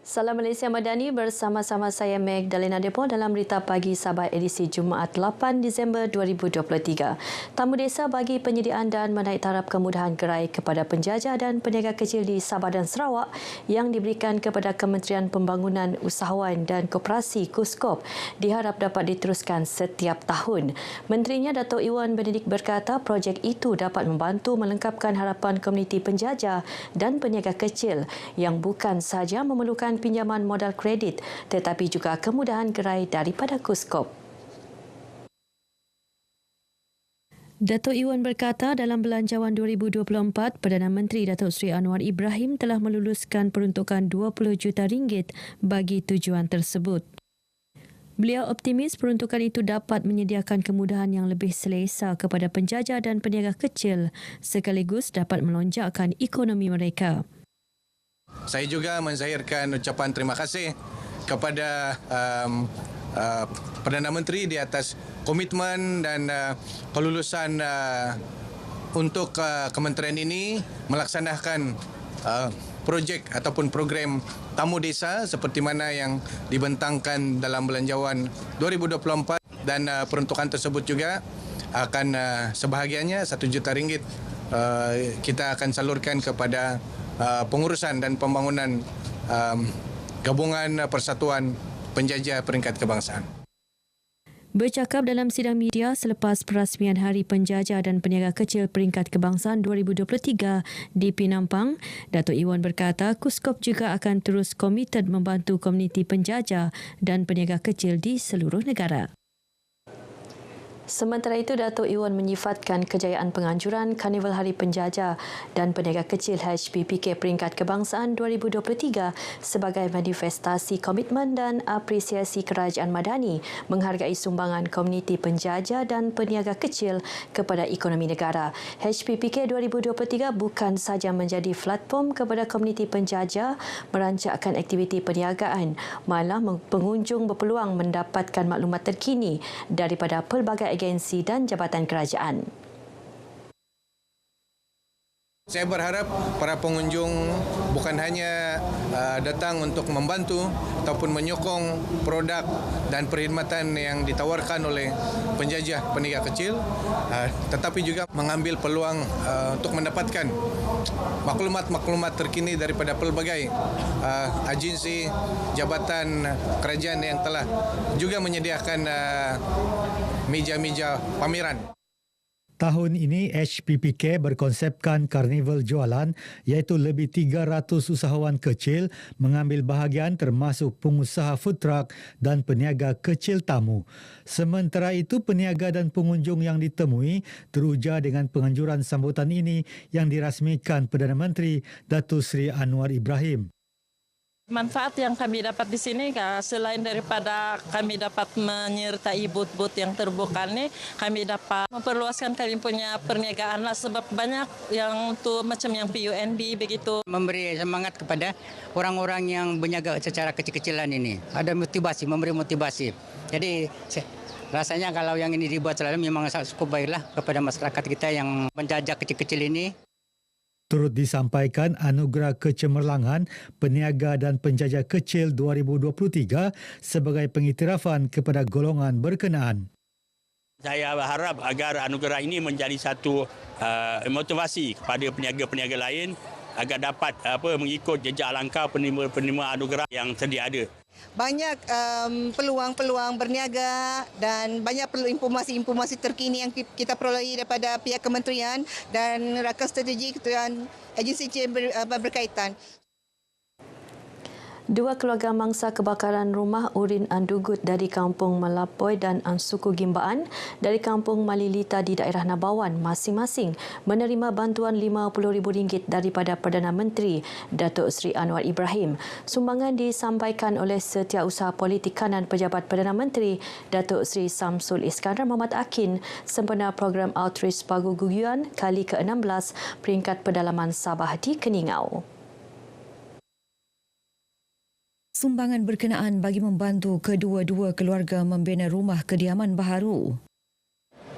Salam Malaysia Madani bersama-sama saya Magdalena Depo dalam Berita Pagi Sabah edisi Jumaat 8 Disember 2023. Tamu Desa bagi penyediaan dan menaik taraf kemudahan gerai kepada penjajah dan peniaga kecil di Sabah dan Sarawak yang diberikan kepada Kementerian Pembangunan Usahawan dan Koperasi KUSKOP diharap dapat diteruskan setiap tahun. Menterinya Dato' Iwan Benedict berkata projek itu dapat membantu melengkapkan harapan komuniti penjajah dan peniaga kecil yang bukan sahaja memerlukan pinjaman modal kredit tetapi juga kemudahan gerai daripada KUSKOP. Dato' Iwan berkata dalam Belanjawan 2024, Perdana Menteri Datuk Seri Anwar Ibrahim telah meluluskan peruntukan 20 juta ringgit bagi tujuan tersebut. Beliau optimis peruntukan itu dapat menyediakan kemudahan yang lebih selesa kepada penjajah dan peniaga kecil sekaligus dapat melonjakkan ekonomi mereka. Saya juga menzahirkan ucapan terima kasih kepada Perdana Menteri di atas komitmen dan kelulusan untuk kementerian ini melaksanakan projek ataupun program tamu desa seperti mana yang dibentangkan dalam Belanjawan 2024 dan peruntukan tersebut juga akan sebahagiannya 1 juta ringgit kita akan salurkan kepada pengurusan dan pembangunan Gabungan Persatuan Penjajah Peringkat Kebangsaan. Bercakap dalam sidang media selepas perasmian Hari Penjajah dan Peniaga Kecil Peringkat Kebangsaan 2023 di Penampang, Dato' Iwan berkata KUSKOP juga akan terus komited membantu komuniti penjajah dan peniaga kecil di seluruh negara. Sementara itu, Dato' Iwan menyifatkan kejayaan penganjuran Karnival Hari Penjajah dan Peniaga Kecil HPPK Peringkat Kebangsaan 2023 sebagai manifestasi komitmen dan apresiasi Kerajaan Madani menghargai sumbangan komuniti penjajah dan peniaga kecil kepada ekonomi negara. HPPK 2023 bukan sahaja menjadi platform kepada komuniti penjajah merancangkan aktiviti perniagaan, malah pengunjung berpeluang mendapatkan maklumat terkini daripada pelbagai agensi dan jabatan kerajaan. Saya berharap para pengunjung bukan hanya datang untuk membantu ataupun menyokong produk dan perkhidmatan yang ditawarkan oleh penjajah peniaga kecil, tetapi juga mengambil peluang untuk mendapatkan maklumat-maklumat terkini daripada pelbagai agensi jabatan kerajaan yang telah juga menyediakan meja-meja pameran. Tahun ini HPPK berkonsepkan karnival jualan iaitu lebih 300 usahawan kecil mengambil bahagian termasuk pengusaha food truck dan peniaga kecil tamu. Sementara itu peniaga dan pengunjung yang ditemui teruja dengan penganjuran sambutan ini yang dirasmikan Perdana Menteri Datuk Seri Anwar Ibrahim. Manfaat yang kami dapat di sini, selain daripada kami dapat menyertai booth-booth yang terbuka ini, kami dapat memperluaskan kami punya perniagaan lah sebab banyak yang tu macam yang PUNB begitu. Memberi semangat kepada orang-orang yang berniaga secara kecil-kecilan ini. Ada motivasi, memberi motivasi. Jadi rasanya kalau yang ini dibuat selalu memang cukup baiklah kepada masyarakat kita yang penjajah kecil-kecil ini. Turut disampaikan anugerah kecemerlangan peniaga dan penjajah kecil 2023 sebagai pengiktirafan kepada golongan berkenaan. Saya berharap agar anugerah ini menjadi satu motivasi kepada peniaga-peniaga lain agar dapat mengikut jejak langkah penerima anugerah yang sedia ada. Banyak peluang-peluang berniaga dan banyak informasi-informasi terkini yang kita peroleh daripada pihak kementerian dan rakan strategi kementerian agensi berkaitan. Dua keluarga mangsa kebakaran rumah Urin Andugut dari Kampung Melapoi dan Suku Gimbaan dari Kampung Malilita di daerah Nabawan masing-masing menerima bantuan RM50,000 daripada Perdana Menteri Datuk Seri Anwar Ibrahim. Sumbangan disampaikan oleh Setiausaha Politik Kanan Pejabat Perdana Menteri Datuk Seri Samsul Iskandar Muhammad Akin sempena program Outreach Pagu Guyuan kali ke-16 peringkat pedalaman Sabah di Keningau. Sumbangan berkenaan bagi membantu kedua-dua keluarga membina rumah kediaman baharu.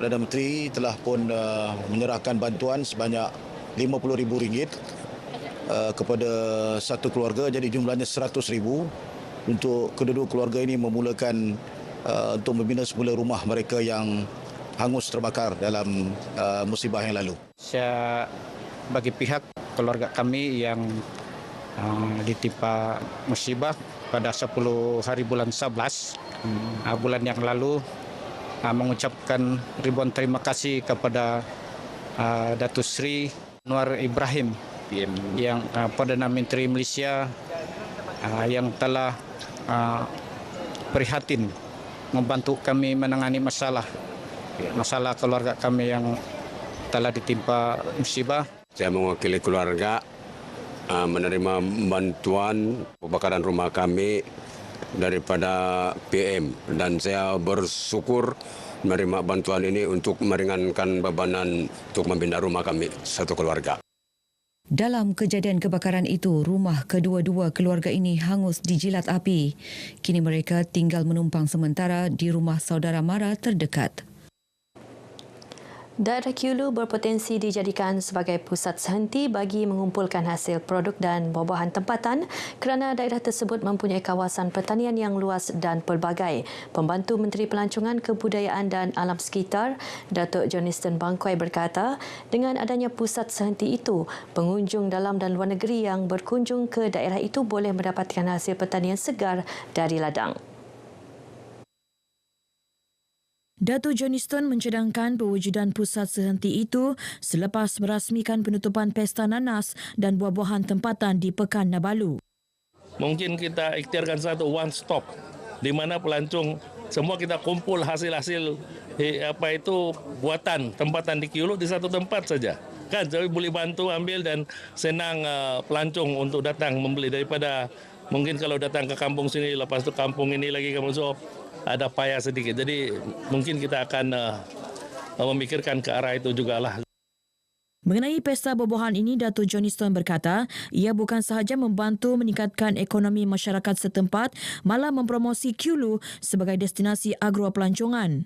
Perdana Menteri telah pun menyerahkan bantuan sebanyak RM50,000 kepada satu keluarga, jadi jumlahnya 100,000 untuk kedua-dua keluarga ini memulakan untuk membina semula rumah mereka yang hangus terbakar dalam musibah yang lalu. Saya bagi pihak keluarga kami yang ditimpa musibah pada 10 hari bulan 11 bulan yang lalu, mengucapkan ribuan terima kasih kepada Datuk Seri Anwar Ibrahim yang Perdana Menteri Malaysia yang telah prihatin membantu kami menangani masalah keluarga kami yang telah ditimpa musibah. Saya mewakili keluarga menerima bantuan pembakaran rumah kami daripada PM, dan saya bersyukur menerima bantuan ini untuk meringankan bebanan untuk membina rumah kami satu keluarga. Dalam kejadian kebakaran itu, rumah kedua-dua keluarga ini hangus dijilat api. Kini mereka tinggal menumpang sementara di rumah saudara mara terdekat. Daerah Kiulu berpotensi dijadikan sebagai pusat sehenti bagi mengumpulkan hasil produk dan buah-buahan tempatan kerana daerah tersebut mempunyai kawasan pertanian yang luas dan pelbagai. Pembantu Menteri Pelancongan Kebudayaan dan Alam Sekitar, Datuk Johnston Bangkoi berkata, dengan adanya pusat sehenti itu, pengunjung dalam dan luar negeri yang berkunjung ke daerah itu boleh mendapatkan hasil pertanian segar dari ladang. Datuk Johnston mencadangkan pewujudan pusat sehenti itu selepas merasmikan penutupan Pesta Nanas dan buah-buahan tempatan di Pekan Nabalu. Mungkin kita ikhtiarkan satu one stop di mana pelancong semua kita kumpul hasil-hasil buatan tempatan di Kiulu di satu tempat saja. Kan jadi boleh bantu ambil dan senang pelancong untuk datang membeli daripada mungkin kalau datang ke kampung sini lepas tu kampung ini lagi kampung so ada payah sedikit. Jadi mungkin kita akan memikirkan ke arah itu jugalah. Mengenai pesta buah-buahan ini, Datuk Johnston berkata, ia bukan sahaja membantu meningkatkan ekonomi masyarakat setempat, malah mempromosi Kiulu sebagai destinasi agro-pelancongan.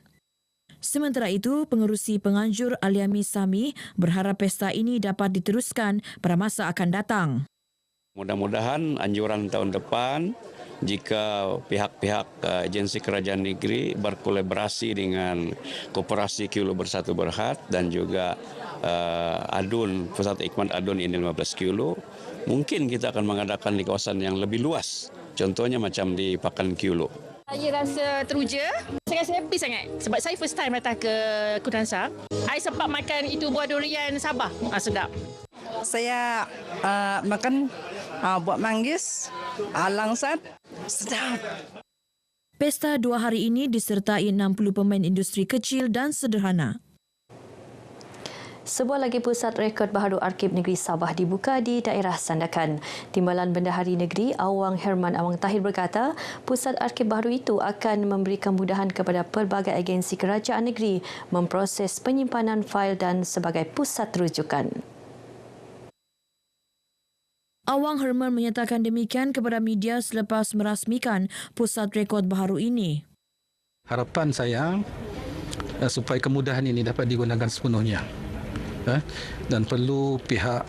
Sementara itu, Pengerusi Penganjur Aliami Sami berharap pesta ini dapat diteruskan pada masa akan datang. Mudah-mudahan anjuran tahun depan, jika pihak-pihak agensi kerajaan negeri berkolaborasi dengan Koperasi Kiulu Bersatu Berhad dan juga ADUN, Pusat Hikmat ADUN ini 15 Kiulu, mungkin kita akan mengadakan di kawasan yang lebih luas. Contohnya macam di Pakan Kiulu. Saya rasa teruja. Saya rasa happy sangat sebab saya first time datang ke Kudansa. Saya sempat makan itu buah durian Sabah. Sedap. Saya makan buah manggis, langsat, sedap. Pesta 2 hari ini disertai 60 pemain industri kecil dan sederhana. Sebuah lagi pusat rekod baharu Arkib Negeri Sabah dibuka di daerah Sandakan. Timbalan Bendahari Negeri Awang Herman Awang Tahir berkata, pusat arkib baharu itu akan memberi kemudahan kepada pelbagai agensi kerajaan negeri memproses penyimpanan fail dan sebagai pusat rujukan. Awang Herman menyatakan demikian kepada media selepas merasmikan pusat rekod baharu ini. Harapan saya supaya kemudahan ini dapat digunakan sepenuhnya. Dan perlu pihak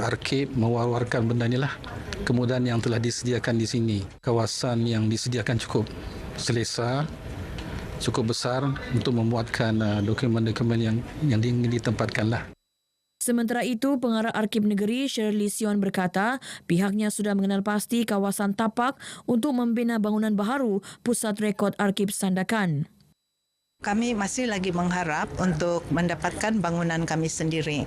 arkib mewar-warkan benda inilah kemudahan yang telah disediakan di sini. Kawasan yang disediakan cukup selesa, cukup besar untuk memuatkan dokumen-dokumen yang ingin ditempatkanlah. Sementara itu, Pengarah Arkib Negeri Shirley Sion berkata pihaknya sudah mengenal pasti kawasan tapak untuk membina bangunan baharu Pusat Rekod Arkib Sandakan. Kami masih lagi mengharap untuk mendapatkan bangunan kami sendiri.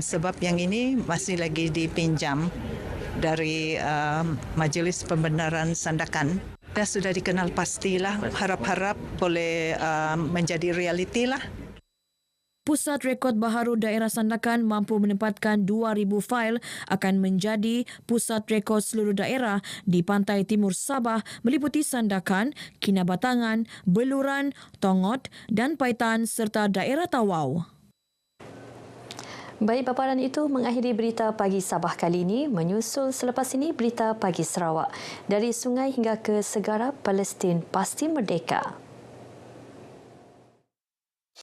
Sebab yang ini masih lagi dipinjam dari Majlis Pembenaran Sandakan. Dah sudah dikenal pastilah, harap-harap boleh menjadi realiti lah. Pusat Rekod Baharu Daerah Sandakan mampu menempatkan 2,000 fail akan menjadi pusat rekod seluruh daerah di pantai timur Sabah meliputi Sandakan, Kinabatangan, Beluran, Tongot dan Paitan serta daerah Tawau. Baik, paparan itu mengakhiri berita pagi Sabah kali ini. Menyusul selepas ini berita pagi Sarawak. Dari sungai hingga ke segara, Palestin pasti merdeka.